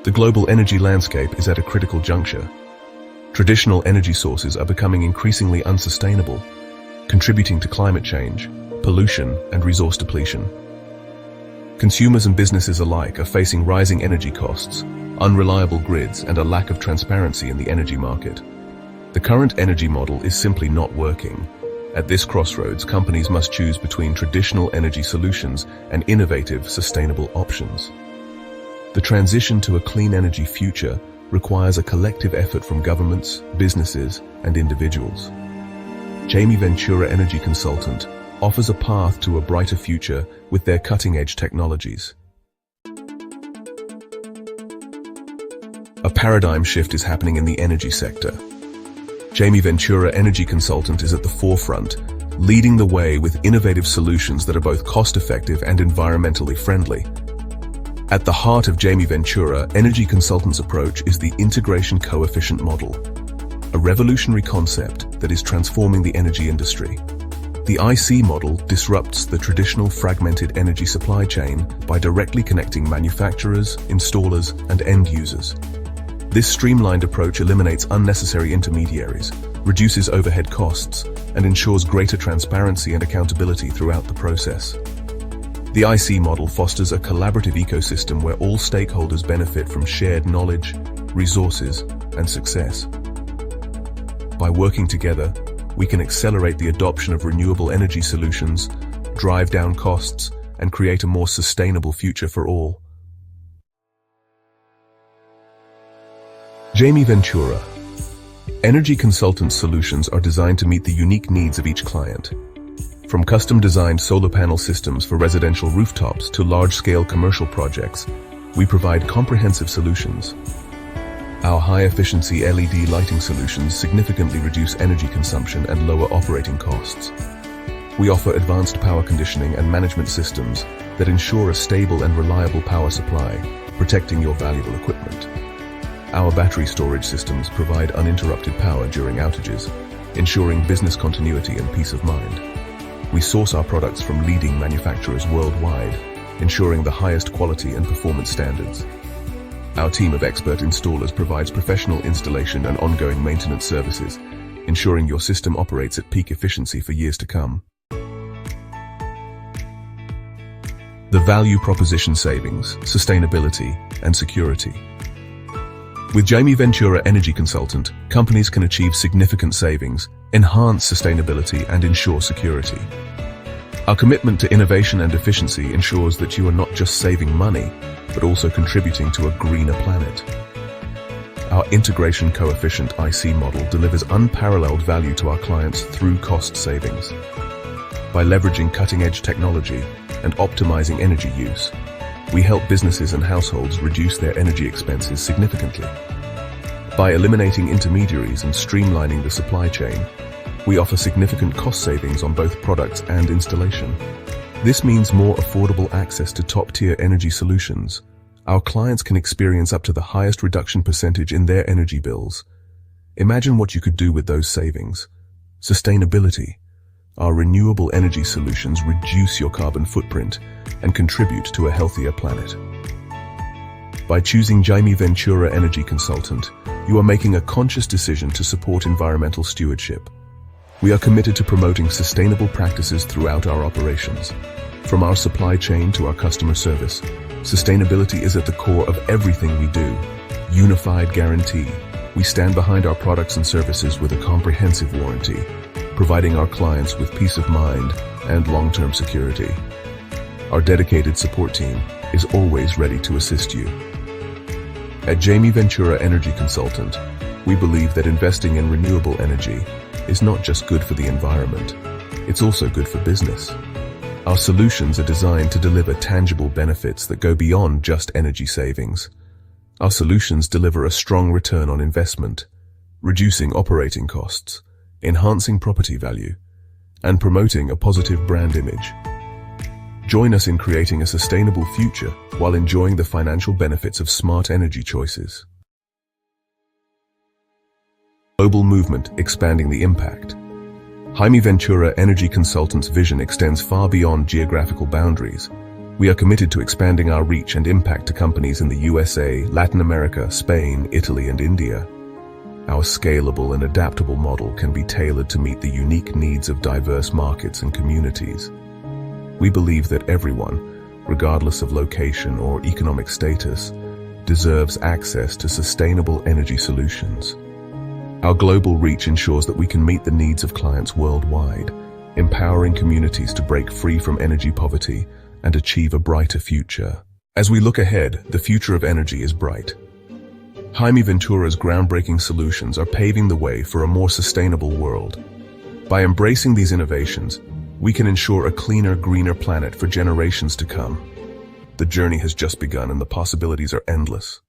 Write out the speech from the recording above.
The global energy landscape is at a critical juncture. Traditional energy sources are becoming increasingly unsustainable, contributing to climate change, pollution, and resource depletion. Consumers and businesses alike are facing rising energy costs, unreliable grids, and a lack of transparency in the energy market. The current energy model is simply not working. At this crossroads, companies must choose between traditional energy solutions and innovative, sustainable options. The transition to a clean energy future requires a collective effort from governments, businesses, and individuals. Jaime Ventura Energy Consultant offers a path to a brighter future with their cutting-edge technologies. A paradigm shift is happening in the energy sector. Jaime Ventura Energy Consultant is at the forefront, leading the way with innovative solutions that are both cost-effective and environmentally friendly. At the heart of Jaime Ventura Energy Consultant's approach is the integration coefficient model, a revolutionary concept that is transforming the energy industry. The IC model disrupts the traditional fragmented energy supply chain by directly connecting manufacturers, installers, and end users. This streamlined approach eliminates unnecessary intermediaries, reduces overhead costs, and ensures greater transparency and accountability throughout the process. The IC model fosters a collaborative ecosystem where all stakeholders benefit from shared knowledge, resources, and success. By working together, we can accelerate the adoption of renewable energy solutions, drive down costs, and create a more sustainable future for all. Jaime Ventura Energy Consultant solutions are designed to meet the unique needs of each client. From custom-designed solar panel systems for residential rooftops to large-scale commercial projects, we provide comprehensive solutions. Our high-efficiency LED lighting solutions significantly reduce energy consumption and lower operating costs. We offer advanced power conditioning and management systems that ensure a stable and reliable power supply, protecting your valuable equipment. Our battery storage systems provide uninterrupted power during outages, ensuring business continuity and peace of mind. We source our products from leading manufacturers worldwide, ensuring the highest quality and performance standards. Our team of expert installers provides professional installation and ongoing maintenance services, ensuring your system operates at peak efficiency for years to come. The value proposition: savings, sustainability, and security. With Jaime Ventura Energy Consultant, companies can achieve significant savings, enhance sustainability, and ensure security. Our commitment to innovation and efficiency ensures that you are not just saving money, but also contributing to a greener planet. Our integration coefficient IC model delivers unparalleled value to our clients through cost savings. By leveraging cutting-edge technology and optimizing energy use, we help businesses and households reduce their energy expenses significantly. By eliminating intermediaries and streamlining the supply chain, we offer significant cost savings on both products and installation. This means more affordable access to top-tier energy solutions. Our clients can experience up to the highest reduction percentage in their energy bills. Imagine what you could do with those savings. Sustainability. Our renewable energy solutions reduce your carbon footprint and contribute to a healthier planet. By choosing Jaime Ventura Energy Consultant, you are making a conscious decision to support environmental stewardship. We are committed to promoting sustainable practices throughout our operations. From our supply chain to our customer service, sustainability is at the core of everything we do. Unified guarantee. We stand behind our products and services with a comprehensive warranty, providing our clients with peace of mind and long-term security. Our dedicated support team is always ready to assist you. At Jaime Ventura Energy Consultant, we believe that investing in renewable energy is not just good for the environment, it's also good for business. Our solutions are designed to deliver tangible benefits that go beyond just energy savings. Our solutions deliver a strong return on investment, reducing operating costs, enhancing property value, and promoting a positive brand image. Join us in creating a sustainable future while enjoying the financial benefits of smart energy choices. Global movement expanding the impact. Jaime Ventura Energy Consultant's vision extends far beyond geographical boundaries. We are committed to expanding our reach and impact to companies in the USA, Latin America, Spain, Italy, and India. Our scalable and adaptable model can be tailored to meet the unique needs of diverse markets and communities. We believe that everyone, regardless of location or economic status, deserves access to sustainable energy solutions. Our global reach ensures that we can meet the needs of clients worldwide, empowering communities to break free from energy poverty and achieve a brighter future. As we look ahead, the future of energy is bright. Jaime Ventura's groundbreaking solutions are paving the way for a more sustainable world. By embracing these innovations, we can ensure a cleaner, greener planet for generations to come. The journey has just begun and the possibilities are endless.